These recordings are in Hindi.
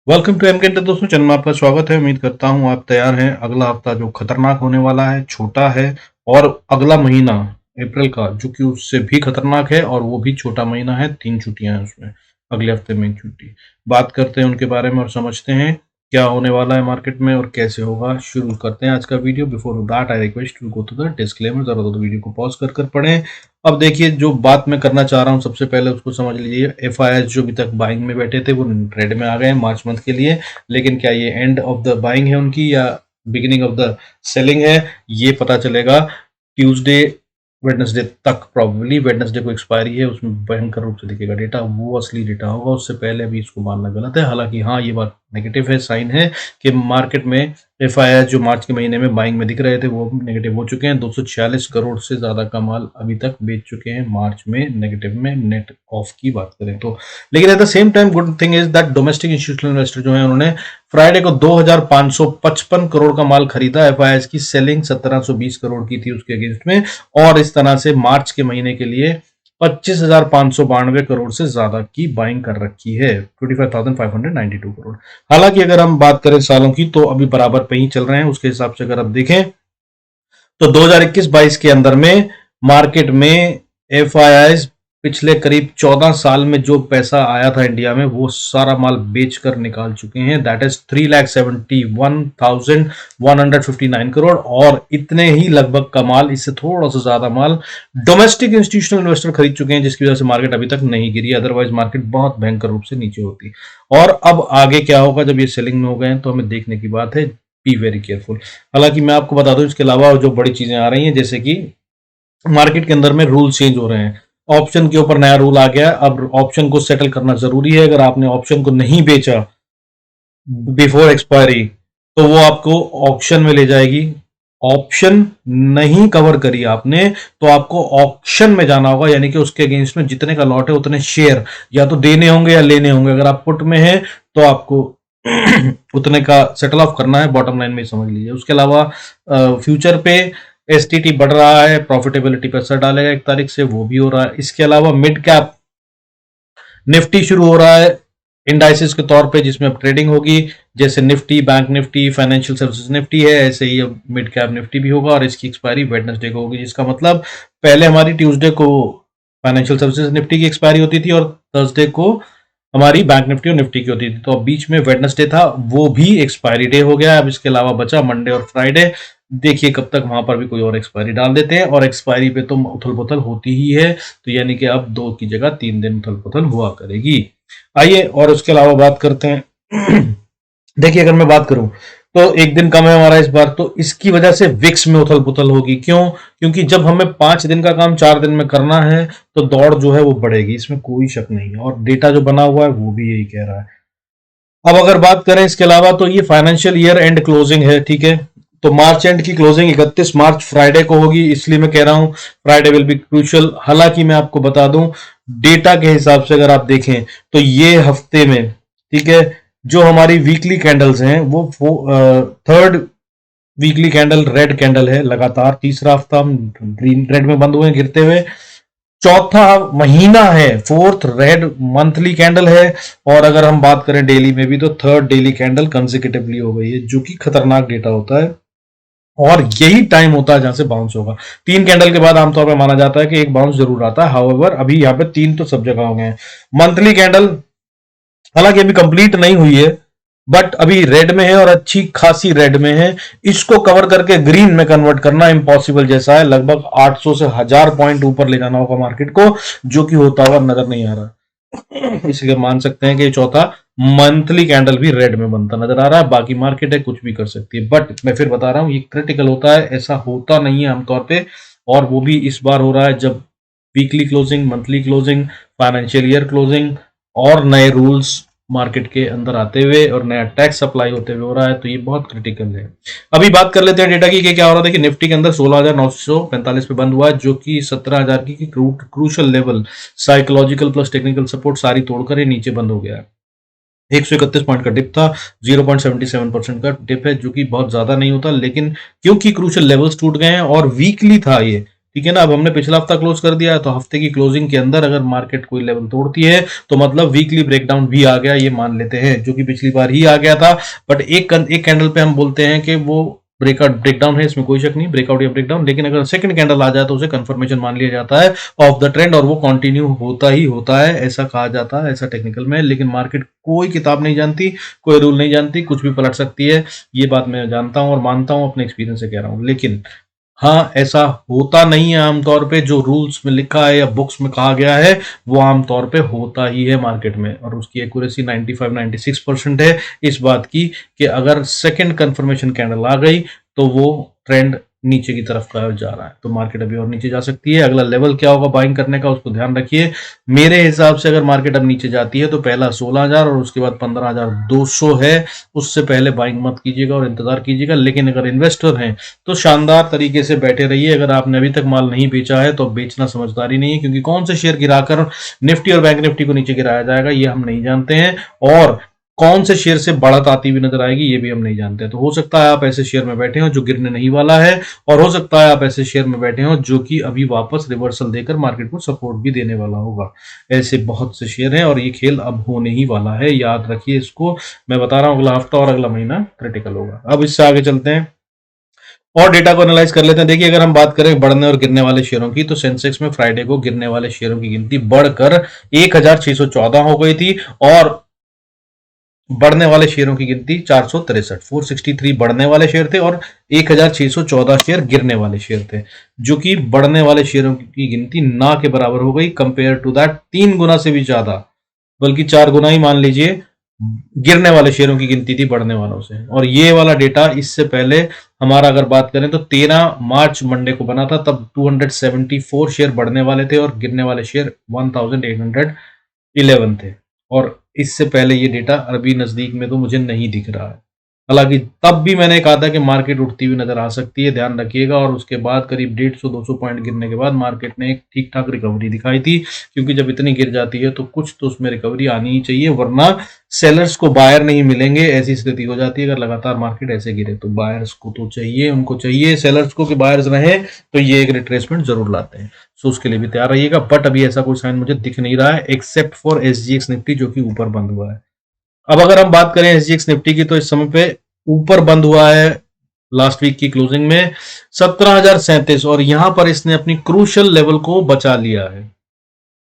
वेलकम टू एमकेट दोस्तों, चैनल में आपका स्वागत है। उम्मीद करता हूँ आप तैयार हैं। अगला हफ्ता जो खतरनाक होने वाला है, छोटा है, और अगला महीना अप्रैल का जो कि उससे भी खतरनाक है और वो भी छोटा महीना है। 3 छुट्टियां हैं उसमें, अगले हफ्ते में एक छुट्टी। बात करते हैं उनके बारे में और समझते हैं क्या होने वाला है मार्केट में और कैसे होगा। शुरू करते हैं आज का video. Before that I request to go to the disclaimer. जरा तो वीडियो को पॉज कर पढ़ें। अब देखिए, जो बात मैं करना चाह रहा हूँ सबसे पहले उसको समझ लीजिए। एफआईआई जो अभी तक बाइंग में बैठे थे वो ट्रेड में आ गए हैं मार्च मंथ के लिए। लेकिन क्या ये एंड ऑफ द बाइंग है उनकी या बिगिनिंग ऑफ द सेलिंग है, ये पता चलेगा ट्यूसडे वेडनेसडे तक। प्रॉब्लली वेडनेसडे को एक्सपायरी है, उसमें भयंकर रूप से दिखेगा डेटा, वो असली डेटा होगा। उससे पहले अभी इसको मानना गलत है। हालांकि हाँ, ये बात नेगेटिव है, साइन है कि मार्केट में एफआईआई जो मार्च के महीने में बाइंग में दिख रहे थे वो नेगेटिव हो चुके हैं। 246 करोड़ से ज्यादा का माल अभी तक बेच चुके हैं मार्च में नेगेटिव में, नेट ऑफ की बात करें तो। लेकिन at the same time good thing is that domestic institutional investor जो है उन्होंने फ्राइडे को 2555 करोड़ का माल खरीदा। एफआईआई की सेलिंग 1720 करोड़ की थी उसके अगेंस्ट में, और इस तरह से मार्च के महीने के लिए 25,592 करोड़ से ज्यादा की बाइंग कर रखी है, 25,592 करोड़। हालांकि अगर हम बात करें सालों की तो अभी बराबर पे ही चल रहे हैं। उसके हिसाब से अगर आप देखें तो 2021-22 के अंदर में मार्केट में एफआईआई पिछले करीब 14 साल में जो पैसा आया था इंडिया में वो सारा माल बेच कर निकाल चुके हैं। That is 3,71,159 crore. और इतने ही लगभग का माल, इससे थोड़ा सा ज्यादा माल डोमेस्टिक इंस्टीट्यूशनल इन्वेस्टर खरीद चुके हैं, जिसकी वजह से मार्केट अभी तक नहीं गिरी। अदरवाइज मार्केट बहुत भयंकर रूप से नीचे होती। और अब आगे क्या होगा जब ये सेलिंग में हो गए हैं, तो हमें देखने की बात है। Be very careful. हालांकि मैं आपको बता दूं, इसके अलावा जो बड़ी चीजें आ रही हैं, जैसे कि मार्केट के अंदर में रूल चेंज हो रहे हैं। ऑप्शन के ऊपर नया रूल आ गया। अब ऑप्शन को सेटल करना जरूरी है। अगर आपने ऑप्शन को नहीं बेचा बिफोर एक्सपायरी तो वो आपको ऑप्शन में ले जाएगी। ऑप्शन नहीं कवर करी आपने तो आपको ऑप्शन में जाना होगा, यानी कि उसके अगेंस्ट में जितने का लॉट है उतने शेयर या तो देने होंगे या लेने होंगे। अगर आप पुट में है तो आपको उतने का सेटल ऑफ करना है, बॉटम लाइन में समझ लीजिए। उसके अलावा फ्यूचर पे एसटीटी बढ़ रहा है, प्रॉफिटेबिलिटी पर असर डालेगा 1 तारीख से, वो भी हो रहा है। इसके अलावा मिड कैप निफ्टी शुरू हो रहा है इंडाइसिस के तौर पे, जिसमें अब ट्रेडिंग होगी। जैसे Nifty, bank Nifty, financial services Nifty है, ऐसे ही अब मिड कैप निफ्टी भी होगा। और इसकी एक्सपायरी वेडनेसडे को होगी, जिसका मतलब पहले हमारी ट्यूसडे को फाइनेंशियल सर्विसेज निफ्टी की एक्सपायरी होती थी और थर्सडे को हमारी बैंक निफ्टी और निफ्टी की होती थी। तो अब बीच में वेडनेसडे था, वो भी एक्सपायरी डे हो गया। अब इसके अलावा बचा मंडे और फ्राइडे। देखिए कब तक वहां पर भी कोई और एक्सपायरी डाल देते हैं, और एक्सपायरी पे तो उथल पुथल होती ही है। तो यानी कि अब 2 की जगह 3 दिन उथल पुथल हुआ करेगी। आइए और उसके अलावा बात करते हैं। देखिए, अगर मैं बात करूं तो एक दिन कम है हमारा इस बार, तो इसकी वजह से विक्स में उथल पुथल होगी। क्यों? क्योंकि जब हमें 5 दिन का काम 4 दिन में करना है तो दौड़ जो है वो बढ़ेगी, इसमें कोई शक नहीं है। और डेटा जो बना हुआ है वो भी यही कह रहा है। अब अगर बात करें इसके अलावा तो ये फाइनेंशियल ईयर एंड क्लोजिंग है, ठीक है। तो मार्च एंड की क्लोजिंग 31 मार्च फ्राइडे को होगी, इसलिए मैं कह रहा हूं फ्राइडे विल बी क्रूशियल। हालांकि मैं आपको बता दूं, डेटा के हिसाब से अगर आप देखें तो ये हफ्ते में, ठीक है, जो हमारी वीकली कैंडल्स हैं वो third weekly candle red candle है लगातार। तीसरा हफ्ता हम ग्रीन रेड में बंद हुए गिरते हुए। चौथा महीना है, फोर्थ रेड मंथली कैंडल है। और अगर हम बात करें डेली में भी तो थर्ड डेली कैंडल कंसेक्यूटिवली हो गई है, जो कि खतरनाक डेटा होता है। और यही टाइम होता है जहां से बाउंस होगा। 3 कैंडल के बाद आमतौर पर माना जाता है कि एक बाउंस जरूर आता है। हाउएवर अभी यहाँ पे 3 तो सब जगह हो गए हैं। मंथली कैंडल हालांकि अभी कंप्लीट नहीं हुई है, बट अभी रेड में है और अच्छी खासी रेड में है। इसको कवर करके ग्रीन में कन्वर्ट करना इम्पॉसिबल जैसा है। लगभग 800 से 1000 पॉइंट ऊपर ले जाना होगा मार्केट को, जो कि होता हुआ नजर नहीं आ रहा। इसलिए मान सकते हैं कि चौथा मंथली कैंडल भी रेड में बनता नजर आ रहा है। बाकी मार्केट है, कुछ भी कर सकती है, बट मैं फिर बता रहा हूं ये क्रिटिकल होता है, ऐसा होता नहीं है आमतौर पे। और वो भी इस बार हो रहा है जब weekly closing, monthly closing, financial year closing और नए रूल्स मार्केट के अंदर आते हुए और नया टैक्स अप्लाई होते हुए हो रहा है। तो ये बहुत क्रिटिकल है। अभी बात कर लेते हैं डेटा की कि क्या हो रहा है। देखिए, निफ्टी के अंदर 16,945 पे बंद हुआ है, जो कि 17,000 की crucial level, psychological plus technical support सारी तोड़कर ये नीचे बंद हो गया है। 131 पॉइंट का डिप था, 0.77% का डिप है, जो कि बहुत ज्यादा नहीं होता। लेकिन क्योंकि क्रूशल लेवल्स टूट गए हैं और वीकली था ये, ठीक है ना। अब हमने पिछला हफ्ता क्लोज कर दिया है, तो हफ्ते की क्लोजिंग के अंदर अगर मार्केट कोई लेवल तोड़ती है तो मतलब वीकली ब्रेकडाउन भी आ गया, ये मान लेते हैं, जो कि पिछली बार ही आ गया था। बट एक कैंडल पे हम बोलते हैं कि वो ब्रेकआउट ब्रेकडाउन है, इसमें कोई शक नहीं, ब्रेकआउट या ब्रेकडाउन। लेकिन अगर सेकंड कैंडल आ जाए तो उसे कंफर्मेशन मान लिया जाता है ऑफ द ट्रेंड, और वो कंटिन्यू होता ही होता है, ऐसा कहा जाता है, ऐसा टेक्निकल में। लेकिन मार्केट कोई किताब नहीं जानती, कोई रूल नहीं जानती, कुछ भी पलट सकती है, ये बात मैं जानता हूं और मानता हूं, अपने एक्सपीरियंस से कह रहा हूं। लेकिन हाँ, ऐसा होता नहीं है आमतौर पे, जो रूल्स में लिखा है या बुक्स में कहा गया है वो आमतौर पे होता ही है मार्केट में, और उसकी एक्यूरेसी 95-96% है इस बात की कि अगर सेकंड कंफर्मेशन कैंडल आ गई तो वो ट्रेंड नीचे की तरफ का जा रहा है, तो मार्केट अभी और नीचे जा सकती है। अगला लेवल क्या होगा बाइंग करने का, उसको ध्यान रखिए। मेरे हिसाब से अगर मार्केट अब नीचे जाती है तो पहला 16,000 और उसके बाद 15,200 है, उससे पहले बाइंग मत कीजिएगा और इंतजार कीजिएगा। लेकिन अगर इन्वेस्टर हैं तो शानदार तरीके से बैठे रहिए। अगर आपने अभी तक माल नहीं बेचा है तो बेचना समझदारी नहीं है, क्योंकि कौन से शेयर गिराकर निफ्टी और बैंक निफ्टी को नीचे गिराया जाएगा ये हम नहीं जानते हैं, और कौन से शेयर से बढ़त आती हुई नजर आएगी ये भी हम नहीं जानते हैं। तो हो सकता है आप ऐसे शेयर में बैठे हो जो गिरने नहीं वाला है, और हो सकता है आप ऐसे शेयर में बैठे हो जो कि अभी वापस रिवर्सल देकर मार्केट को सपोर्ट भी देने वाला होगा। ऐसे बहुत से शेयर हैं और ये खेल अब होने ही वाला है, याद रखिए इसको। मैं बता रहा हूं अगला हफ्ता और अगला महीना क्रिटिकल होगा। अब इससे आगे चलते हैं और डेटा को एनालाइज कर लेते हैं। देखिए, अगर हम बात करें बढ़ने और गिरने वाले शेयरों की, तो सेंसेक्स में फ्राइडे को गिरने वाले शेयरों की गिनती बढ़कर 1614 हो गई थी, और बढ़ने वाले शेयरों की गिनती 463, 463 बढ़ने वाले शेयर थे और 1614 शेयर गिरने वाले शेयर थे, जो कि बढ़ने वाले शेयरों की गिनती ना के बराबर हो गई, कंपेयर टू दैट 3 गुना से भी ज्यादा, बल्कि 4 गुना ही मान लीजिए गिरने वाले शेयरों की गिनती थी बढ़ने वालों से। और ये वाला डेटा इससे पहले हमारा अगर बात करें तो 13 मार्च मंडे को बना था, तब 274 शेयर बढ़ने वाले थे और गिरने वाले शेयर 1811 थे। और इससे पहले ये डेटा अभी नजदीक में तो मुझे नहीं दिख रहा है। हालांकि तब भी मैंने कहा था कि मार्केट उठती हुई नजर आ सकती है, ध्यान रखिएगा। और उसके बाद करीब 150-200 पॉइंट गिरने के बाद मार्केट ने एक ठीक ठाक रिकवरी दिखाई थी, क्योंकि जब इतनी गिर जाती है तो कुछ तो उसमें रिकवरी आनी ही चाहिए, वरना सेलर्स को बायर नहीं मिलेंगे। ऐसी स्थिति हो जाती है अगर लगातार मार्केट ऐसे गिरे, तो बायर्स को तो चाहिए, उनको चाहिए सेलर्स को कि बायर्स रहे, तो ये एक रिट्रेसमेंट जरूर लाते हैं। सो उसके लिए भी तैयार रहिएगा। बट अभी ऐसा कोई साइन मुझे दिख नहीं रहा है, एक्सेप्ट फॉर SGX निफ्टी जो कि ऊपर बंद हुआ है। अब अगर हम बात करें SGX निफ्टी की, तो इस समय पे ऊपर बंद हुआ है लास्ट वीक की क्लोजिंग में 17,037, और यहां पर इसने अपनी क्रूशियल लेवल को बचा लिया है।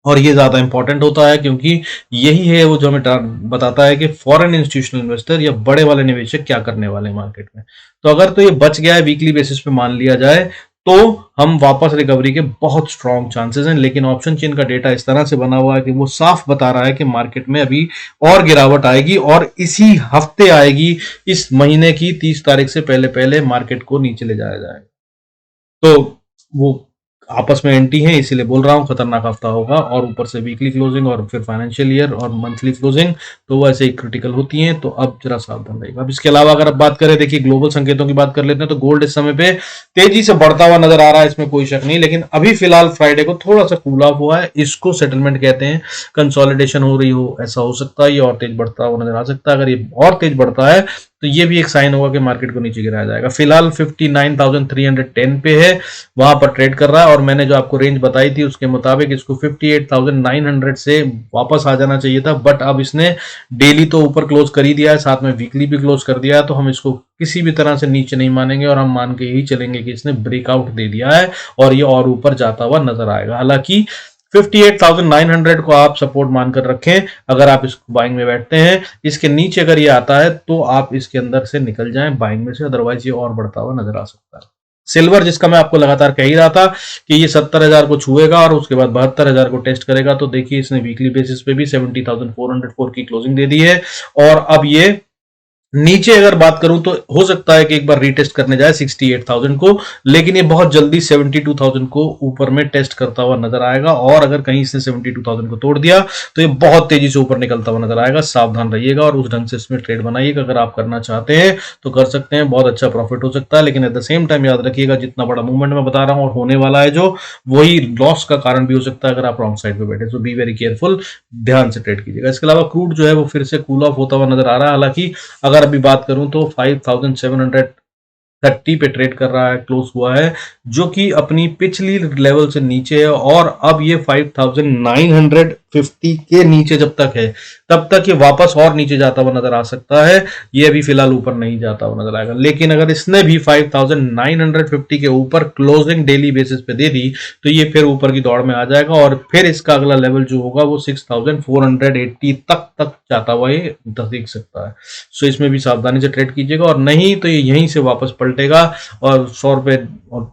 और ये ज्यादा इंपॉर्टेंट होता है, क्योंकि यही है वो जो हमें बताता है कि फॉरेन इंस्टीट्यूशनल इन्वेस्टर या बड़े वाले निवेशक क्या करने वाले हैं मार्केट में। तो अगर तो ये बच गया है वीकली बेसिस पे मान लिया जाए, तो हम वापस रिकवरी के बहुत स्ट्रॉन्ग चांसेस हैं। लेकिन ऑप्शन चेन का डेटा इस तरह से बना हुआ है कि वो साफ बता रहा है कि मार्केट में अभी और गिरावट आएगी, और इसी हफ्ते आएगी, इस महीने की 30 तारीख से पहले पहले मार्केट को नीचे ले जाया जाएगा। तो वो आपस में एंटी है, इसीलिए बोल रहा हूं खतरनाक हफ्ता होगा। और ऊपर से वीकली क्लोजिंग और फिर फाइनेंशियल ईयर और मंथली क्लोजिंग, तो वो ऐसे ही क्रिटिकल होती हैं। तो अब जरा सावधान रहिएगा। अब इसके अलावा अगर आप बात करें, देखिए ग्लोबल संकेतों की बात कर लेते हैं, तो गोल्ड इस समय पे तेजी से बढ़ता हुआ नजर आ रहा है, इसमें कोई शक नहीं। लेकिन अभी फिलहाल फ्राइडे को थोड़ा सा कूल ऑफ हुआ है, इसको सेटलमेंट कहते हैं। कंसोलिडेशन हो रही हो, ऐसा हो सकता है, ये और तेज बढ़ता हुआ नजर आ सकता है। अगर ये और तेज बढ़ता है तो ये भी एक साइन होगा कि मार्केट को नीचे गिराया जाएगा। फिलहाल 59,310 पे है, वहां पर ट्रेड कर रहा है। और मैंने जो आपको रेंज बताई थी उसके मुताबिक इसको 58,900 से वापस आ जाना चाहिए था, बट अब इसने डेली तो ऊपर क्लोज कर ही दिया है, साथ में वीकली भी क्लोज कर दिया है, तो हम इसको किसी भी तरह से नीचे नहीं मानेंगे, और हम मान के यही चलेंगे कि इसने ब्रेकआउट दे दिया है और ये और ऊपर जाता हुआ नजर आएगा। हालांकि 58,900 को आप सपोर्ट मानकर रखें अगर आप इस बाइंग में बैठते हैं। इसके नीचे अगर ये आता है तो आप इसके अंदर से निकल जाएं बाइंग में से, अदरवाइज ये और बढ़ता हुआ नजर आ सकता है। सिल्वर, जिसका मैं आपको लगातार कह ही रहा था कि ये 70,000 को छुएगा और उसके बाद 72,000 को टेस्ट करेगा, तो देखिए इसने वीकली बेसिस पे भी 70,404 की क्लोजिंग दे दी है। और अब ये नीचे अगर बात करूं तो हो सकता है कि एक बार रीटेस्ट करने जाए 68,000 को, लेकिन ये बहुत जल्दी 72,000 को ऊपर में टेस्ट करता हुआ नजर आएगा। और अगर कहीं इसने 72,000 को तोड़ दिया तो ये बहुत तेजी से ऊपर निकलता हुआ नजर आएगा। सावधान रहिएगा और उस ढंग से इसमें ट्रेड बनाइएगा। अगर आप करना चाहते हैं तो कर सकते हैं, बहुत अच्छा प्रॉफिट हो सकता है। लेकिन एट द सेम टाइम याद रखिएगा, जितना बड़ा मूवमेंट मैं बता रहा हूं और होने वाला है जो, वही लॉस का कारण भी हो सकता है अगर आप रॉन्ग साइड पे बैठे। सो बी वेरी केयरफुल, ध्यान से ट्रेड कीजिएगा। इसके अलावा क्रूड जो है वो फिर से कूल ऑफ होता हुआ नजर आ रहा है। हालांकि अगर अभी बात करूं तो 5,700 30 पे ट्रेड कर रहा है, क्लोज हुआ है, जो कि अपनी पिछली लेवल से नीचे है। और अब ये 5950 के नीचे जब तक है तब तक ये वापस और नीचे जाता हुआ नजर आ सकता है। ये अभी फिलहाल ऊपर नहीं जाता हुआ नजर आएगा, लेकिन अगर इसने भी 5950 के ऊपर क्लोजिंग डेली बेसिस पे दे दी तो ये फिर ऊपर की दौड़ में आ जाएगा और फिर इसका अगला लेवल जो होगा वो 6480 तक जाता हुआ ये देख सकता है। सो इसमें भी सावधानी से ट्रेड कीजिएगा, और नहीं तो ये यहीं से वापस पलटेगा और 100 रुपए और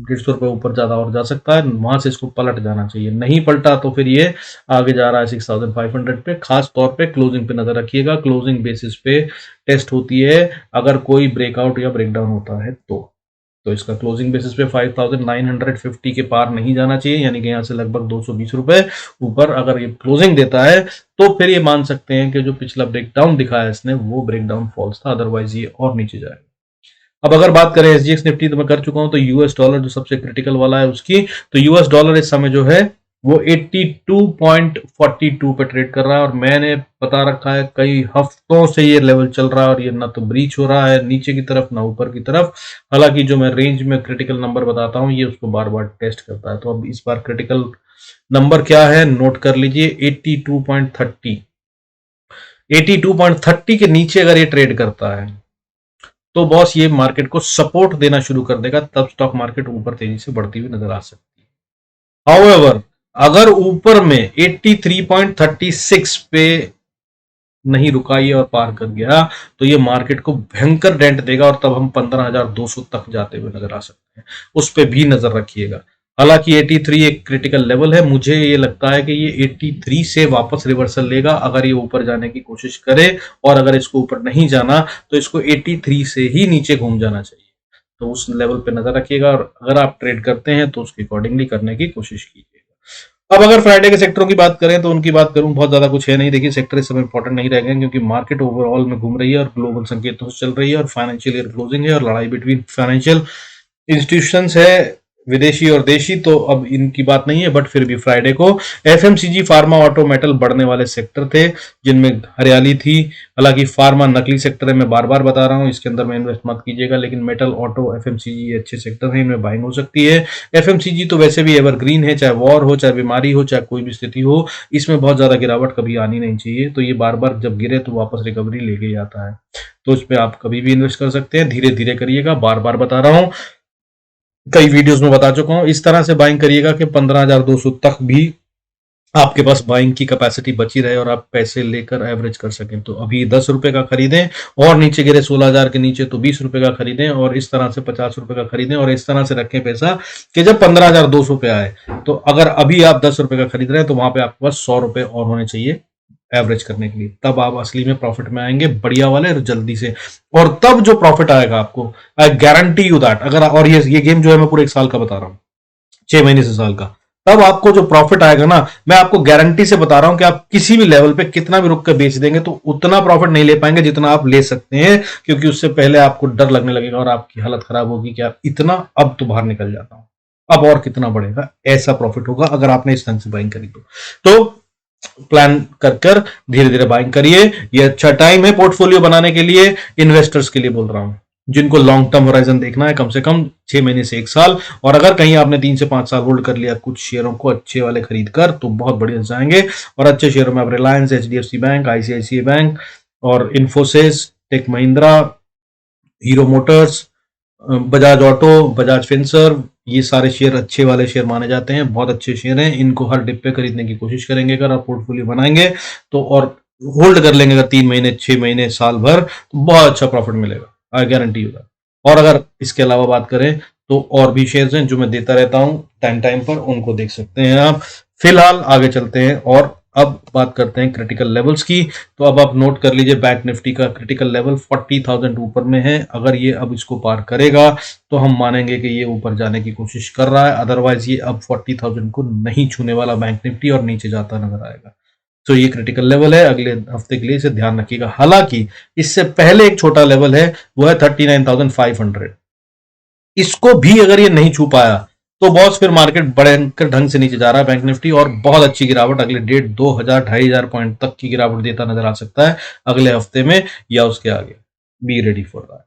150 रुपए ऊपर ज्यादा और जा सकता है, वहां से इसको पलट जाना चाहिए। नहीं पलटा तो फिर ये आगे जा रहा है 6500 पे। खास तौर पे क्लोजिंग पे नजर रखिएगा, क्लोजिंग बेसिस पे टेस्ट होती है अगर कोई ब्रेकआउट या ब्रेकडाउन होता है तो इसका क्लोजिंग बेसिस पे 5950 के पार नहीं जाना चाहिए, यानी कि यहाँ से लगभग 220 रुपए ऊपर अगर ये क्लोजिंग देता है तो फिर ये मान सकते हैं कि जो पिछला ब्रेकडाउन दिखाया इसने वो ब्रेकडाउन फॉल्स था, अदरवाइज ये और नीचे जाएगा। अब अगर बात करें एसजीएक्स निफ्टी, तो मैं कर चुका हूं, तो यूएस डॉलर जो सबसे क्रिटिकल वाला है उसकी, तो यूएस डॉलर इस समय जो है वो 82.42 पे ट्रेड कर रहा है, और मैंने बता रखा है कई हफ्तों से ये लेवल चल रहा है और ये ना तो ब्रीच हो रहा है नीचे की तरफ ना ऊपर की तरफ। हालांकि जो मैं रेंज में क्रिटिकल नंबर बताता हूं ये उसको बार बार टेस्ट करता है। तो अब इस बार क्रिटिकल नंबर क्या है नोट कर लीजिए, 82.30। 82.30 के नीचे अगर ये ट्रेड करता है तो बॉस ये मार्केट को सपोर्ट देना शुरू कर देगा, तब स्टॉक मार्केट ऊपर तेजी से बढ़ती हुई नजर आ सकती है। हाउएवर अगर ऊपर में 83.36 पे नहीं रुकाई और पार कर गया तो ये मार्केट को भयंकर डेंट देगा और तब हम 15,200 तक जाते हुए नजर आ सकते हैं, उस पर भी नजर रखिएगा। हालांकि 83 एक क्रिटिकल लेवल है, मुझे ये लगता है कि ये 83 से वापस रिवर्सल लेगा अगर ये ऊपर जाने की कोशिश करे, और अगर इसको ऊपर नहीं जाना तो इसको 83 से ही नीचे घूम जाना चाहिए। तो उस लेवल पे नजर रखिएगा, और अगर आप ट्रेड करते हैं तो उसके अकॉर्डिंगली करने की कोशिश कीजिएगा। अब अगर फ्राइडे के सेक्टरों की बात करें तो उनकी बात करूं, बहुत ज्यादा कुछ है नहीं। देखिए सेक्टर इस समय इंपॉर्टेंट नहीं रह गए क्योंकि मार्केट ओवरऑल में घूम रही है और ग्लोबल संकेतों से चल रही है, और फाइनेंशियल ईयर क्लोजिंग है और लड़ाई बिटवीन फाइनेंशियल इंस्टीट्यूशंस है, विदेशी और देशी, तो अब इनकी बात नहीं है। बट फिर भी फ्राइडे को एफएमसीजी, फार्मा, ऑटो, मेटल बढ़ने वाले सेक्टर थे जिनमें हरियाली थी। हालांकि फार्मा नकली सेक्टर है, मैं बार बार बता रहा हूं, इसके अंदर में इन्वेस्ट मत कीजिएगा, लेकिन मेटल, ऑटो, एफएमसीजी अच्छे सेक्टर हैं, इनमें बाइंग हो सकती है। एफएमसीजी तो वैसे भी एवरग्रीन है, चाहे वॉर हो, चाहे बीमारी हो, चाहे कोई भी स्थिति हो, इसमें बहुत ज्यादा गिरावट कभी आनी नहीं चाहिए। तो ये बार बार जब गिरे तो वापस रिकवरी लेके ही आता है, तो इस पर आप कभी भी इन्वेस्ट कर सकते हैं। धीरे धीरे करिएगा, बार बार बता रहा हूं, कई वीडियोस में बता चुका हूं। इस तरह से बाइंग करिएगा कि 15,200 तक भी आपके पास बाइंग की कैपेसिटी बची रहे और आप पैसे लेकर एवरेज कर सकें। तो अभी 10 रुपए का खरीदें, और नीचे गिरे 16,000 के नीचे तो 20 रुपए का खरीदें, और इस तरह से 50 रुपए का खरीदें, और इस तरह से रखें पैसा कि जब 15,200 पे आए तो अगर अभी आप 10 रुपए का खरीद रहे हैं तो वहां पे आपके पास 100 रुपए और होने चाहिए एवरेज करने के लिए, तब आप असली में प्रॉफिट में आएंगे बढ़िया वाले जल्दी से। और तब जो प्रॉफिट आएगा आपको, आई गारंटी यू दैट, अगर, और ये गेम जो है मैं पूरे 1 साल का बता रहा हूँ, 6 महीने से साल का, तब आपको जो प्रॉफिट आएगा ना, मैं आपको गारंटी से बता रहा हूं कि आप किसी भी लेवल पे कितना भी रुक कर बेच देंगे तो उतना प्रॉफिट नहीं ले पाएंगे जितना आप ले सकते हैं, क्योंकि उससे पहले आपको डर लगने लगेगा और आपकी हालत खराब होगी कि आप इतना, अब तो बाहर निकल जाता हूं, अब और कितना बढ़ेगा, ऐसा प्रॉफिट होगा अगर आपने इस ढंग से बाइंग करी तो प्लान कर धीरे धीरे बाइंग करिए। ये अच्छा टाइम है पोर्टफोलियो बनाने के लिए, इन्वेस्टर्स के लिए बोल रहा हूं जिनको लॉन्ग टर्म होराइजन देखना है, कम से कम 6 महीने से 1 साल, और अगर कहीं आपने 3 से 5 साल होल्ड कर लिया कुछ शेयरों को अच्छे वाले खरीद कर तो बहुत बढ़िया जाएंगे। और अच्छे शेयरों में आप Reliance, HDFC Bank, ICICI Bank और Infosys, Tech Mahindra, Hero Motors, Bajaj Auto, Bajaj Finserv, ये सारे शेयर अच्छे वाले शेयर माने जाते हैं, बहुत अच्छे शेयर हैं, इनको हर डिप पे खरीदने की कोशिश करेंगे अगर आप पोर्टफोलियो बनाएंगे तो, और होल्ड कर लेंगे अगर 3 महीने, 6 महीने, साल भर, तो बहुत अच्छा प्रॉफिट मिलेगा, आई गारंटी यू दैट। और अगर इसके अलावा बात करें तो और भी शेयर्स हैं जो मैं देता रहता हूं टाइम टाइम पर, उनको देख सकते हैं आप। फिलहाल आगे चलते हैं और अब बात करते हैं क्रिटिकल लेवल्स की। तो अब आप नोट कर लीजिए, बैंक निफ्टी का क्रिटिकल लेवल 40,000 ऊपर में है, अगर ये अब इसको पार करेगा तो हम मानेंगे कि ये ऊपर जाने की कोशिश कर रहा है, अदरवाइज ये अब 40,000 को नहीं छूने वाला बैंक निफ्टी और नीचे जाता नजर आएगा। तो ये क्रिटिकल लेवल है, अगले हफ्ते के लिए इसे ध्यान रखिएगा। हालांकि इससे पहले एक छोटा लेवल है, वो है 39,500, इसको भी अगर ये नहीं छू पाया तो बॉस फिर मार्केट बड़े ढंग से नीचे जा रहा है बैंक निफ्टी, और बहुत अच्छी गिरावट अगले 1,500, 2,000, 2,500 पॉइंट तक की गिरावट देता नजर आ सकता है अगले हफ्ते में या उसके आगे। Be ready for that.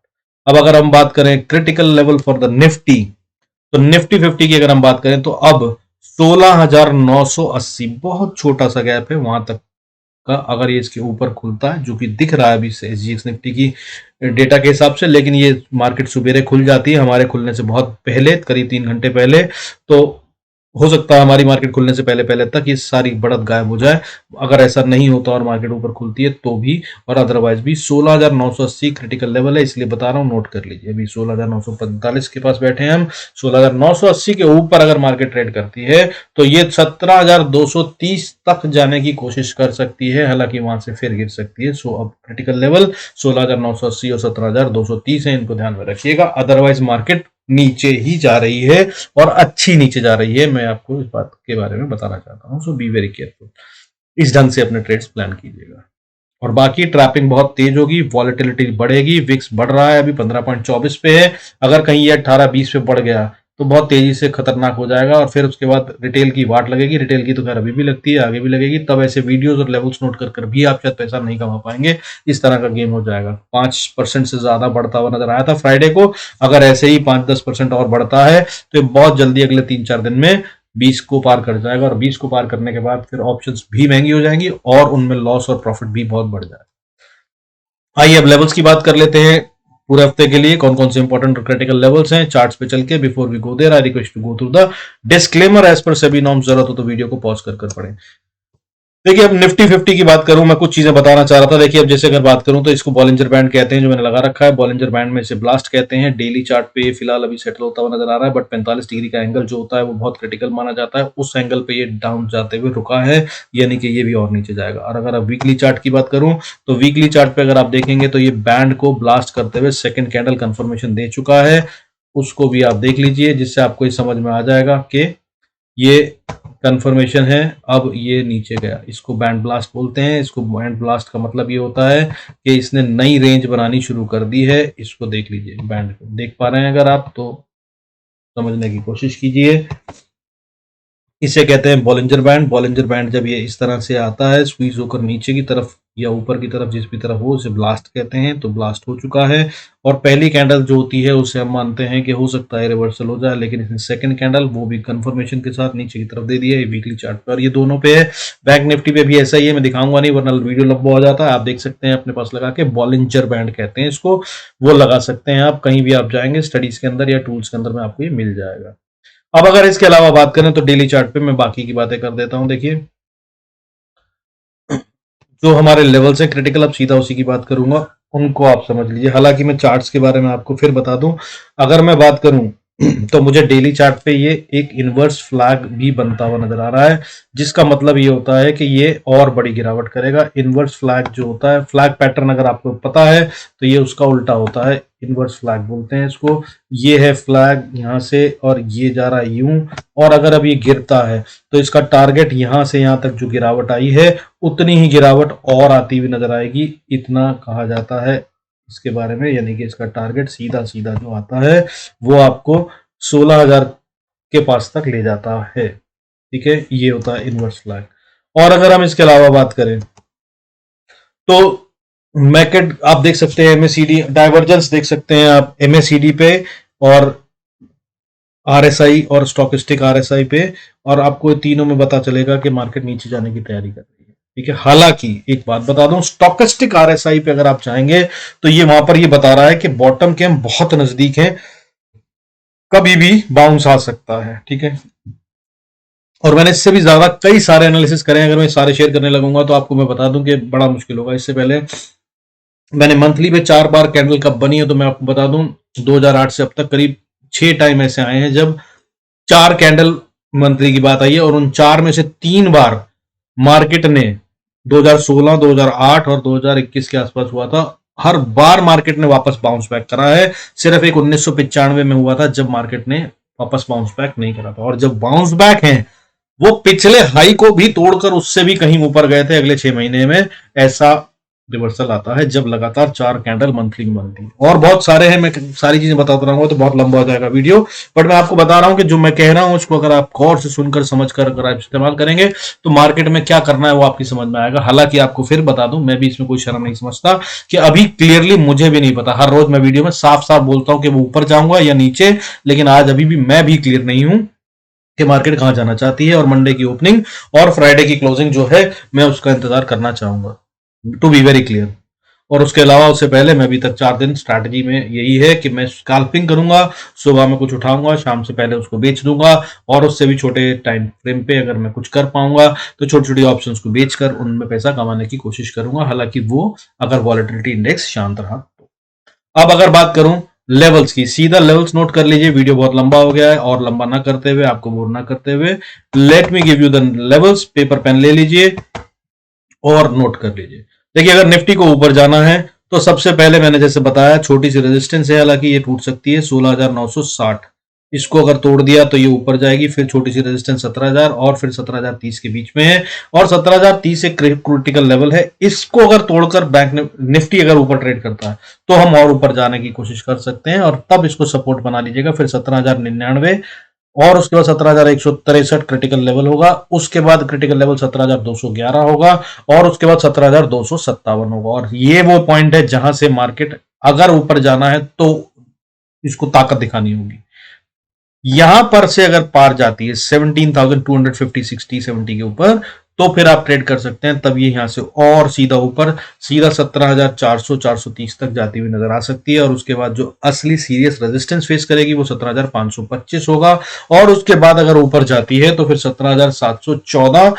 अब अगर हम बात करें critical level for the Nifty, तो निफ्टी 50 की अगर हम बात करें तो अब 16,980, बहुत छोटा सा गैप है वहां तक का, अगर ये इसके ऊपर खुलता है, जो कि दिख रहा है अभी से एसजीएक्स निफ्टी की डेटा के हिसाब से, लेकिन ये मार्केट सुबेरे खुल जाती है हमारे खुलने से बहुत पहले, करीब 3 घंटे पहले, तो हो सकता है हमारी मार्केट खुलने से पहले पहले तक ये सारी बढ़त गायब हो जाए। अगर ऐसा नहीं होता और मार्केट ऊपर खुलती है तो भी, और अदरवाइज भी 16,980 क्रिटिकल लेवल है, इसलिए बता रहा हूं, नोट कर लीजिए। अभी 16,945 के पास बैठे हैं हम, 16,980 के ऊपर अगर मार्केट ट्रेड करती है तो ये 17,230 तक जाने की कोशिश कर सकती है, हालांकि वहां से फिर गिर सकती है। सो अब क्रिटिकल लेवल 16,980 और 17,230 है, इनको ध्यान में रखिएगा। अदरवाइज मार्केट नीचे ही जा रही है और अच्छी नीचे जा रही है, मैं आपको इस बात के बारे में बताना चाहता हूं। सो बी वेरी केयरफुल, इस ढंग से अपने ट्रेड्स प्लान कीजिएगा। और बाकी ट्रैपिंग बहुत तेज होगी, वॉलेटिलिटी बढ़ेगी, विक्स बढ़ रहा है, अभी 15.24 पे है, अगर कहीं ये 18-20 पे बढ़ गया तो बहुत तेजी से खतरनाक हो जाएगा, और फिर उसके बाद रिटेल की वाट लगेगी। रिटेल की तो खैर अभी भी लगती है, आगे भी लगेगी, तब ऐसे वीडियोस और लेवल्स नोट कर कर भी आप शायद पैसा नहीं कमा पाएंगे। इस तरह का गेम हो जाएगा। 5% से ज्यादा बढ़ता हुआ नजर आया था फ्राइडे को, अगर ऐसे ही 5-10% और बढ़ता है तो ये बहुत जल्दी अगले 3-4 दिन में 20 को पार कर जाएगा, और 20 को पार करने के बाद फिर ऑप्शंस भी महंगी हो जाएंगी और उनमें लॉस और प्रॉफिट भी बहुत बढ़ जाएगा। आइए अब लेवल्स की बात कर लेते हैं पूरे हफ्ते के लिए, कौन कौन से इंपॉर्टेंट और क्रिटिकल लेवल्स हैं चार्ट्स पे चल के। Before we go there, I request to go through the disclaimer as per SEBI norms. जरूरत हो तो वीडियो को पॉज कर कर पढ़ें। देखिए अब निफ्टी 50 की बात करूं, मैं कुछ चीजें बताना चाह रहा था। देखिए अब जैसे अगर बात करूं तो इसको बॉलिंजर बैंड कहते हैं, जो मैंने लगा रखा है। बॉलिंजर बैंड में इसे ब्लास्ट कहते हैं। डेली चार्ट पे फिलहाल अभी सेटल होता हुआ नजर आ रहा है, बट 45 डिग्री का एंगल जो होता है वो बहुत क्रिटिकल माना जाता है। उस एंगल पे ये डाउन जाते हुए रुका है, यानी कि ये भी और नीचे जाएगा। और अगर अब वीकली चार्ट की बात करूं तो वीकली चार्ट पे अगर आप देखेंगे तो ये बैंड को ब्लास्ट करते हुए सेकेंड कैंडल कंफर्मेशन दे चुका है, उसको भी आप देख लीजिए, जिससे आपको ये समझ में आ जाएगा कि ये कंफर्मेशन है। अब ये नीचे गया, इसको बैंड ब्लास्ट बोलते हैं। इसको बैंड ब्लास्ट का मतलब ये होता है कि इसने नई रेंज बनानी शुरू कर दी है। इसको देख लीजिए, बैंड को देख पा रहे हैं अगर आप तो समझने की कोशिश कीजिए। इसे कहते हैं बॉलिंजर बैंड। बॉलिंजर बैंड जब ये इस तरह से आता है स्क्वीज होकर नीचे की तरफ या ऊपर की तरफ, जिस भी तरफ हो, उसे ब्लास्ट कहते हैं। तो ब्लास्ट हो चुका है, और पहली कैंडल जो होती है उसे हम मानते हैं कि हो सकता है रिवर्सल हो जाए, लेकिन इसने सेकंड कैंडल वो भी कंफर्मेशन के साथ नीचे की तरफ दे दिया है वीकली चार्ट पर। और ये दोनों पे है। बैंक निफ्टी पे भी ऐसा ही है, मैं दिखाऊंगा नहीं वरना वीडियो लंबा हो जाता है। आप देख सकते हैं अपने पास लगा के, बॉलिंजर बैंड कहते हैं इसको, वो लगा सकते हैं आप कहीं भी आप जाएंगे स्टडीज के अंदर या टूल्स के अंदर में, आपको ये मिल जाएगा। अब अगर इसके अलावा बात करें तो डेली चार्ट पे मैं बाकी की बातें कर देता हूं। देखिए जो हमारे लेवल्स है क्रिटिकल, अब सीधा उसी की बात करूंगा, उनको आप समझ लीजिए। हालांकि मैं चार्ट्स के बारे में आपको फिर बता दूं, अगर मैं बात करूं तो मुझे डेली चार्ट पे ये एक इनवर्स फ्लैग भी बनता हुआ नजर आ रहा है, जिसका मतलब ये होता है कि ये और बड़ी गिरावट करेगा। इनवर्स फ्लैग जो होता है, फ्लैग पैटर्न अगर आपको पता है तो ये उसका उल्टा होता है, इनवर्स फ्लैग बोलते हैं इसको। ये है फ्लैग यहां से, और ये जा रहा है यूं, और अगर अब ये गिरता है तो इसका टारगेट यहां से यहां तक जो गिरावट आई है उतनी ही गिरावट और आती हुई नजर आएगी, इतना कहा जाता है इसके बारे में। यानी कि इसका टारगेट सीधा सीधा जो आता है वो आपको 16,000 के पास तक ले जाता है। ठीक है, ये होता है इनवर्स फ्लैग। और अगर हम इसके अलावा बात करें तो मैकेट आप देख सकते हैं, एमएसीडी डाइवर्जेंस देख सकते हैं आप एमएसीडी पे और आरएसआई और स्टॉकिस्टिक आरएसआई पे, और आपको तीनों में पता चलेगा कि मार्केट नीचे जाने की तैयारी कर रही है। ठीक है, हालांकि एक बात बता दूं, स्टॉकिस्टिक आरएसआई पे अगर आप चाहेंगे तो ये वहां पर ये बता रहा है कि बॉटम के हम बहुत नजदीक हैं, कभी भी बाउंस आ सकता है। ठीक है, और मैंने इससे भी ज्यादा कई सारे एनालिसिस करे, अगर मैं सारे शेयर करने लगूंगा तो आपको मैं बता दूं कि बड़ा मुश्किल होगा। इससे पहले मैंने मंथली पे 4 बार कैंडल कब बनी है तो मैं आपको बता दूं, 2008 से अब तक करीब 6 टाइम ऐसे आए हैं जब 4 कैंडल मंथली की बात आई है, और उन 4 में से 3 बार मार्केट ने 2016, 2008 और 2021 के आसपास हुआ था, हर बार मार्केट ने वापस बाउंस बैक करा है। सिर्फ एक 1995 में हुआ था जब मार्केट ने वापस बाउंस बैक नहीं करा था, और जब बाउंस बैक है वो पिछले हाई को भी तोड़कर उससे भी कहीं ऊपर गए थे अगले 6 महीने में। ऐसा रिवर्सल आता है जब लगातार 4 कैंडल मंथली में बनती है। और बहुत सारे हैं, मैं सारी चीजें बताता रहूंगा तो बहुत लंबा हो जाएगा वीडियो, बट मैं आपको बता रहा हूं कि जो मैं कह रहा हूं उसको अगर आप गौर से सुनकर समझकर अगर आप इस्तेमाल करेंगे तो मार्केट में क्या करना है वो आपकी समझ में आएगा। हालांकि आपको फिर बता दूं, मैं भी इसमें कोई शर्म नहीं समझता कि अभी क्लियरली मुझे भी नहीं पता। हर रोज मैं वीडियो में साफ साफ बोलता हूं कि वो ऊपर जाऊंगा या नीचे, लेकिन आज अभी भी मैं भी क्लियर नहीं हूं कि मार्केट कहां जाना चाहती है। और मंडे की ओपनिंग और फ्राइडे की क्लोजिंग जो है मैं उसका इंतजार करना चाहूंगा, टू बी वेरी क्लियर। और उसके अलावा उससे पहले मैं अभी तक 4 दिन स्ट्रैटेजी में यही है कि मैं स्कैल्पिंग करूंगा, सुबह में कुछ उठाऊंगा, शाम से पहले उसको बेच दूंगा, और उससे भी छोटे टाइम फ्रेम पे अगर मैं कुछ कर पाऊंगा तो छोटी छोटी ऑप्शंस को बेचकर उनमें पैसा कमाने की कोशिश करूंगा, हालांकि वो अगर वॉलेटिलिटी इंडेक्स शांत रहा तो। अब अगर बात करूं लेवल्स की, सीधा लेवल्स नोट कर लीजिए, वीडियो बहुत लंबा हो गया है, और लंबा ना करते हुए, आपको बोर ना करते हुए, let me give you the levels. Paper pen ले लीजिए और नोट कर लीजिए। देखिए, अगर निफ्टी को ऊपर जाना है तो सबसे पहले मैंने जैसे बताया छोटी सी रेजिस्टेंस है, हालांकि ये टूट सकती है 16,960। इसको अगर तोड़ दिया तो ये ऊपर जाएगी, फिर छोटी सी रेजिस्टेंस 17,000 और फिर 17,030 के बीच में है, और 17,030 एक क्रिटिकल लेवल है। इसको अगर तोड़कर बैंक निफ्टी अगर ऊपर ट्रेड करता है तो हम और ऊपर जाने की कोशिश कर सकते हैं, और तब इसको सपोर्ट बना लीजिएगा। फिर 17,099 और उसके बाद 17,163 क्रिटिकल लेवल होगा, उसके बाद क्रिटिकल लेवल 17,211 होगा, और उसके बाद 17,257 होगा। और ये वो पॉइंट है जहां से मार्केट अगर ऊपर जाना है तो इसको ताकत दिखानी होगी। यहां पर से अगर पार जाती है 17,250 60 70 के ऊपर, तो फिर आप ट्रेड कर सकते हैं। तब ये यहां से और सीधा ऊपर, सीधा 17,400 430 तक जाती हुई नजर आ सकती है, और उसके बाद जो असली सीरियस रेजिस्टेंस फेस करेगी वो 17,525 होगा, और उसके बाद अगर ऊपर जाती है तो फिर 17,714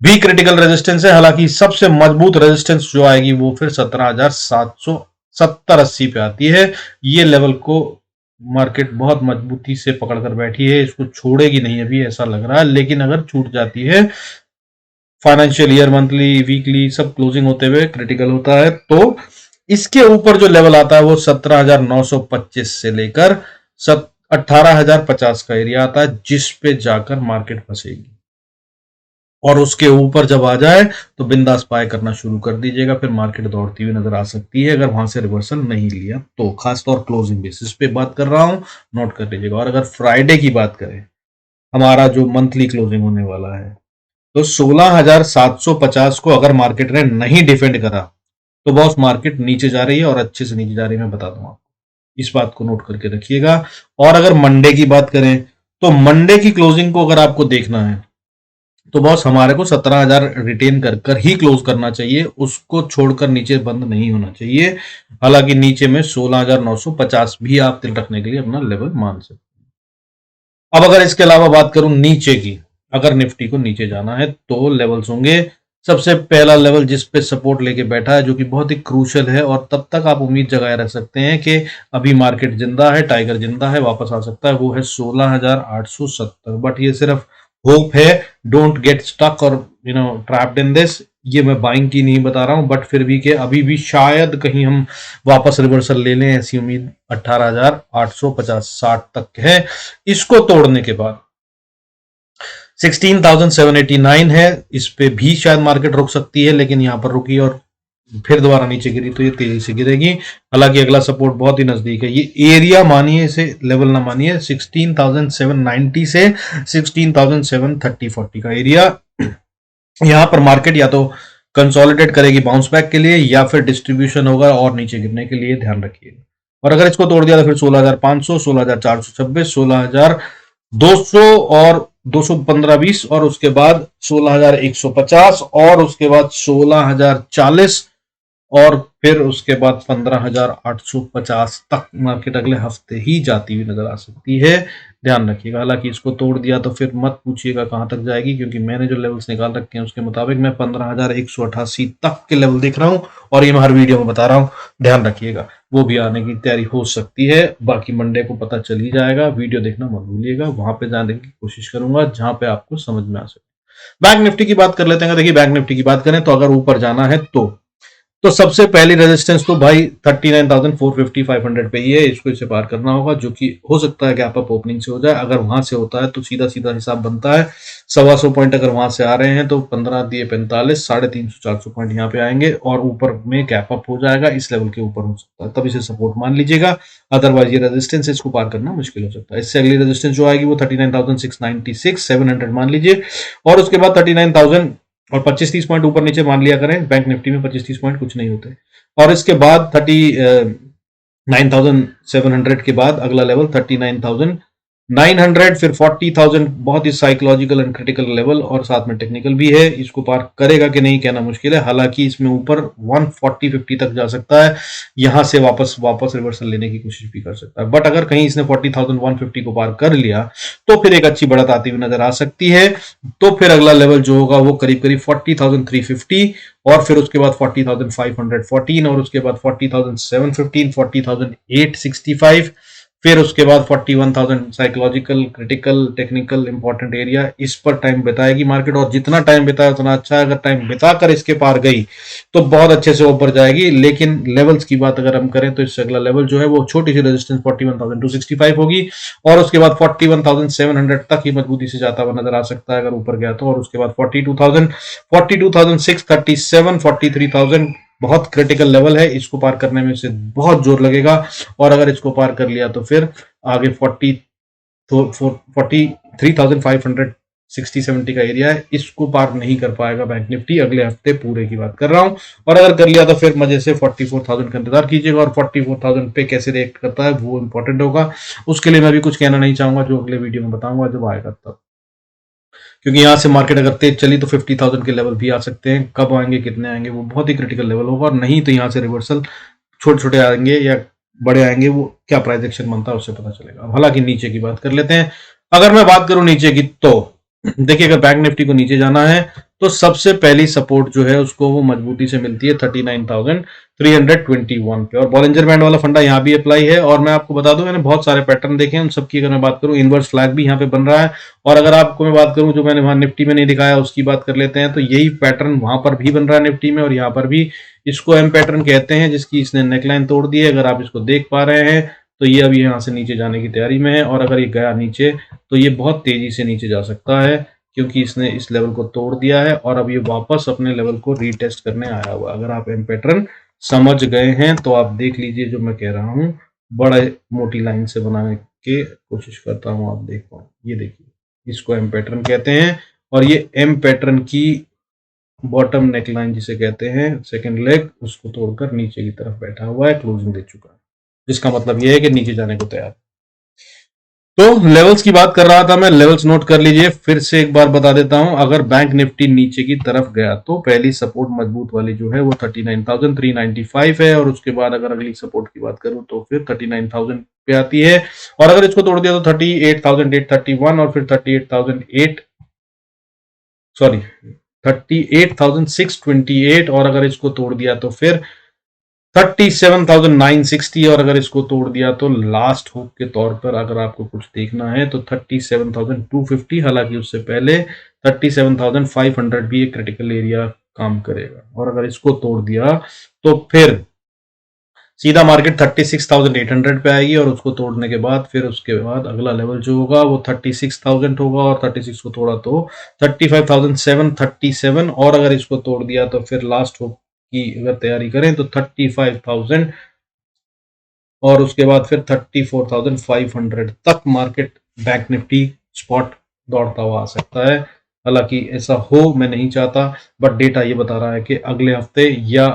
भी क्रिटिकल रेजिस्टेंस है। हालांकि सबसे मजबूत रेजिस्टेंस जो आएगी वो फिर 17,770-80 पे आती है। ये लेवल को मार्केट बहुत मजबूती से पकड़कर बैठी है, इसको छोड़ेगी नहीं अभी ऐसा लग रहा है, लेकिन अगर छूट जाती है, फाइनेंशियल ईयर मंथली वीकली सब क्लोजिंग होते हुए क्रिटिकल होता है, तो इसके ऊपर जो लेवल आता है वो 17,925 से लेकर 18,050 का एरिया आता है, जिस पे जाकर मार्केट फंसेगी। और उसके ऊपर जब आ जाए तो बिंदास बाय करना शुरू कर दीजिएगा, फिर मार्केट दौड़ती हुई नजर आ सकती है अगर वहां से रिवर्सल नहीं लिया तो। खासतौर क्लोजिंग बेसिस पे बात कर रहा हूं, नोट कर लीजिएगा। और अगर फ्राइडे की बात करें, हमारा जो मंथली क्लोजिंग होने वाला है, तो 16,750 को अगर मार्केट ने नहीं डिफेंड करा तो बॉस मार्केट नीचे जा रही है, और अच्छे से नीचे जा रही है, मैं बता दूं आपको। इस बात को नोट करके रखिएगा। और अगर मंडे की बात करें तो मंडे की क्लोजिंग को अगर आपको देखना है तो बॉस हमारे को 17,000 रिटेन कर कर ही क्लोज करना चाहिए, उसको छोड़कर नीचे बंद नहीं होना चाहिए। हालांकि नीचे में 16,950 भी आप दिल रखने के लिए अपना लेवल मान सकते हैं। अब अगर इसके अलावा बात करूं नीचे की, अगर निफ्टी को नीचे जाना है तो लेवल्स होंगे। सबसे पहला लेवल जिस पे सपोर्ट लेके बैठा है, जो कि बहुत ही क्रूशियल है, और तब तक आप उम्मीद जगाए रख सकते हैं कि अभी मार्केट जिंदा है, टाइगर जिंदा है, वापस आ सकता है, वो है 16,870। बट ये सिर्फ होप है, डोंट गेट स्टक और ट्रैप्ड इन दिस। ये मैं बाइंग की नहीं बता रहा हूं, बट फिर भी कि अभी भी शायद कहीं हम वापस रिवर्सल ले लें, ऐसी उम्मीद 18,850 60 तक है। इसको तोड़ने के बाद 16,789 है, इस पे भी शायद मार्केट रुक सकती है, लेकिन यहां पर रुकी और फिर दोबारा नीचे गिरी तो ये तेजी से गिरेगी। हालांकि अगला सपोर्ट बहुत ही नजदीक है, ये एरिया मानिए, इसे लेवल ना मानिए। 16,790 से 16,730-40 का एरिया, यहां पर मार्केट या तो कंसोलिडेट करेगी बाउंस बैक के लिए, या फिर डिस्ट्रीब्यूशन होगा और नीचे गिरने के लिए, ध्यान रखिएगा। और अगर इसको तोड़ दिया तो फिर 16,500, 16,426, 16,200 और 215-20, और उसके बाद 16,150, और उसके बाद 16,040, और फिर उसके बाद 15,850 तक मार्केट अगले हफ्ते ही जाती हुई नजर आ सकती है, ध्यान रखिएगा। हालांकि इसको तोड़ दिया तो फिर मत पूछिएगा कहां तक जाएगी, क्योंकि मैंने जो लेवल्स निकाल रखे हैं उसके मुताबिक मैं 15,188 तक के लेवल देख रहा हूं, और ये मैं हर वीडियो में बता रहा हूं, ध्यान रखिएगा। वो भी आने की तैयारी हो सकती है, बाकी मंडे को पता चल ही जाएगा। वीडियो देखना मत भूलिएगा, वहां पे जाने की कोशिश करूंगा जहां पे आपको समझ में आ सके। बैंक निफ्टी की बात कर लेते हैं। देखिए, बैंक निफ्टी की बात करें तो अगर ऊपर जाना है तो तो सबसे पहली रेजिस्टेंस तो भाई 39,450 500 पे ही है, इसको इसे पार करना होगा, जो कि हो सकता है गैप अप ओपनिंग से हो जाए। अगर वहां से होता है तो सीधा सीधा हिसाब बनता है 125 पॉइंट अगर वहां से आ रहे हैं तो 15 दिए 45, 350 400 पॉइंट यहाँ पे आएंगे और ऊपर में गैप अप हो जाएगा, इस लेवल के ऊपर हो सकता है, तब इसे सपोर्ट मान लीजिएगा। अदरवाइज ये रेजिस्टेंस इसको पार करना मुश्किल हो सकता है। इससे अगली रेजिस्टेंस जो आएगी वो 39,696 700 मान लीजिए, और उसके बाद 39,000 और 25-30 पॉइंट ऊपर नीचे मान लिया करें, बैंक निफ्टी में 25-30 पॉइंट कुछ नहीं होते। और इसके बाद 39,700 के बाद अगला लेवल 39,900, फिर 40,000, बहुत ही साइकोलॉजिकल एंड क्रिटिकल लेवल और साथ में टेक्निकल भी है। इसको पार करेगा कि नहीं कहना मुश्किल है, हालांकि इसमें ऊपर 140-50 तक जा सकता है, यहां से वापस वापस रिवर्सल लेने की कोशिश भी कर सकता है। बट अगर कहीं इसने 40,150 को पार कर लिया तो फिर एक अच्छी बढ़त आती हुई नजर आ सकती है। तो फिर अगला लेवल जो होगा वो करीब करीब 40,350, और फिर उसके बाद 40,514, और उसके बाद 40,715, 40,865, फिर उसके बाद 41,000 psychological critical technical important area. इस पर टाइम बिताएगी मार्केट, और जितना टाइम बिताए उतना अच्छा है। अगर टाइम बिताकर इसके पार गई तो बहुत अच्छे से ऊपर जाएगी। लेकिन लेवल्स की बात अगर हम करें तो इससे अगला लेवल जो है वो छोटी सी रेजिस्टेंस 41,265 होगी, और उसके बाद 41,700 तक ही मजबूती से जाता हुआ नजर आ सकता है अगर ऊपर गया तो। और उसके बाद 42,000, 42,637, 43,000 बहुत क्रिटिकल लेवल है, इसको पार करने में से बहुत जोर लगेगा। और अगर इसको पार कर लिया तो फिर आगे 43,500 60-70 का एरिया है, इसको पार नहीं कर पाएगा बैंक निफ्टी अगले हफ्ते पूरे की बात कर रहा हूं। और अगर कर लिया तो फिर मजे से 44,000 का इंतजार कीजिएगा, और 44,000 पे कैसे रिएक्ट करता है वो इंपॉर्टेंट होगा। उसके लिए मैं भी कुछ कहना नहीं चाहूंगा, जो अगले वीडियो में बताऊंगा जब आएगा तब, क्योंकि यहाँ से मार्केट अगर तेज चली तो 50,000 के लेवल भी आ सकते हैं। कब आएंगे कितने आएंगे वो बहुत ही क्रिटिकल लेवल होगा, और नहीं तो यहाँ से रिवर्सल छोटे छोटे आएंगे या बड़े आएंगे, वो क्या प्राइस एक्शन बनता है उससे पता चलेगा। हालांकि नीचे की बात कर लेते हैं। अगर मैं बात करूं नीचे की तो देखिए, अगर बैंक निफ्टी को नीचे जाना है तो सबसे पहली सपोर्ट जो है उसको वो मजबूती से मिलती है 39,321 पे, और बॉलिंजर बैंड वाला फंडा यहाँ भी अप्लाई है। और मैं आपको बता दूं, मैंने बहुत सारे पैटर्न देखे हैं, उन सबकी अगर मैं बात करूं, इनवर्स फ्लैग भी यहाँ पे बन रहा है। और अगर आपको मैं बात करूं जो मैंने वहां निफ्टी में नहीं दिखाया उसकी बात कर लेते हैं, तो यही पैटर्न वहां पर भी बन रहा है निफ्टी में, और यहाँ पर भी। इसको एम पैटर्न कहते हैं, जिसकी इसने नेकलाइन तोड़ दी है, अगर आप इसको देख पा रहे हैं तो ये अभी यहाँ से नीचे जाने की तैयारी में है। और अगर ये गया नीचे तो ये बहुत तेजी से नीचे जा सकता है, क्योंकि इसने इस लेवल को तोड़ दिया है और अब ये वापस अपने लेवल को रीटेस्ट करने आया हुआ। अगर आप एम पैटर्न समझ गए हैं तो आप देख लीजिए जो मैं कह रहा हूं, बड़ा मोटी लाइन से बनाने की कोशिश करता हूं, आप देख पाओ। ये देखिए, इसको एम पैटर्न कहते हैं, और ये एम पैटर्न की बॉटम नेकलाइन जिसे कहते हैं, सेकंड लेग, उसको तोड़कर नीचे की तरफ बैठा हुआ है, क्लोजिंग दे चुका है, जिसका मतलब यह है कि नीचे जाने को तैयार। तो लेवल्स की बात कर रहा था मैं, लेवल्स नोट कर लीजिए, फिर से एक बार बता देता हूं। अगर बैंक निफ्टी नीचे की तरफ गया तो पहली सपोर्ट मजबूत वाली जो है वो 39,395 है, और उसके बाद अगर अगली सपोर्ट की बात करूं तो फिर 39,000 पे आती है। और अगर इसको तोड़ दिया तो 38,831, और फिर 38,628, और अगर इसको तोड़ दिया तो फिर 37,960, और अगर इसको तोड़ दिया तो लास्ट हुक के तौर पर अगर आपको कुछ देखना है तो 37,250। हालांकि उससे पहले 37,500 भी एक क्रिटिकल एरिया काम करेगा, और अगर इसको तोड़ दिया तो फिर सीधा मार्केट 36,800 पे आएगी, और उसको तोड़ने के बाद फिर उसके बाद अगला लेवल जो होगा वो 36,000 होगा, और 36 को तोड़ा तो 35,737, और अगर इसको तोड़ दिया तो फिर लास्ट हुक की अगर तैयारी करें तो 35,000, और उसके बाद फिर 34,500 तक मार्केट बैंक निफ्टी स्पॉट दौड़ता हुआ आ सकता है। हालांकि ऐसा हो मैं नहीं चाहता, बट डेटा ये बता रहा है कि अगले हफ्ते या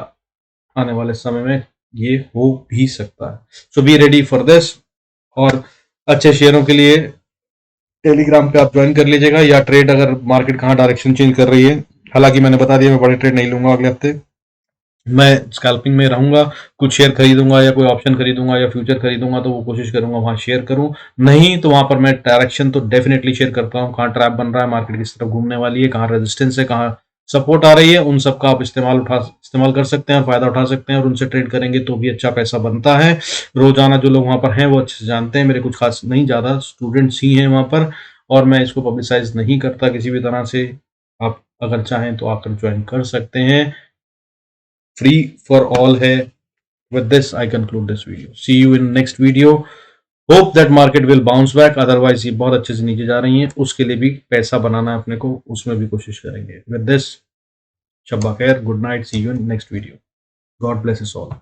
आने वाले समय में ये हो भी सकता है। सो बी रेडी फॉर दिस, और अच्छे शेयरों के लिए टेलीग्राम पे आप ज्वाइन कर लीजिएगा, या ट्रेड अगर मार्केट कहाँ डायरेक्शन चेंज कर रही है। हालांकि मैंने बता दिया मैं बड़े ट्रेड नहीं लूंगा अगले हफ्ते, मैं स्कैल्पिंग में रहूंगा। कुछ शेयर खरीदूंगा या कोई ऑप्शन खरीदूंगा या फ्यूचर खरीदूंगा तो वो कोशिश करूंगा वहां शेयर करूं, नहीं तो वहां पर मैं डायरेक्शन तो डेफिनेटली शेयर करता हूं, कहाँ ट्रैप बन रहा है, मार्केट किस तरफ घूमने वाली है, कहाँ रेजिस्टेंस है, कहाँ सपोर्ट आ रही है, उन सब का आप इस्तेमाल कर सकते हैं और फायदा उठा सकते हैं, और उनसे ट्रेड करेंगे तो भी अच्छा पैसा बनता है। रोजाना जो लोग वहां पर हैं वो अच्छे से जानते हैं, मेरे कुछ खास नहीं, ज्यादा स्टूडेंट्स ही हैं वहां पर, और मैं इसको पब्लिसाइज नहीं करता किसी भी तरह से। आप अगर चाहें तो आकर ज्वाइन कर सकते हैं। फ्री फॉर ऑल है। With this I conclude this video, see you in next video. Hope that market will bounce back, otherwise ये बहुत अच्छे से नीचे जा रही है, उसके लिए भी पैसा बनाना है अपने को, उसमें भी कोशिश करेंगे। विद दिस, शब्बा खैर, good night, see you in next video, God bless us all.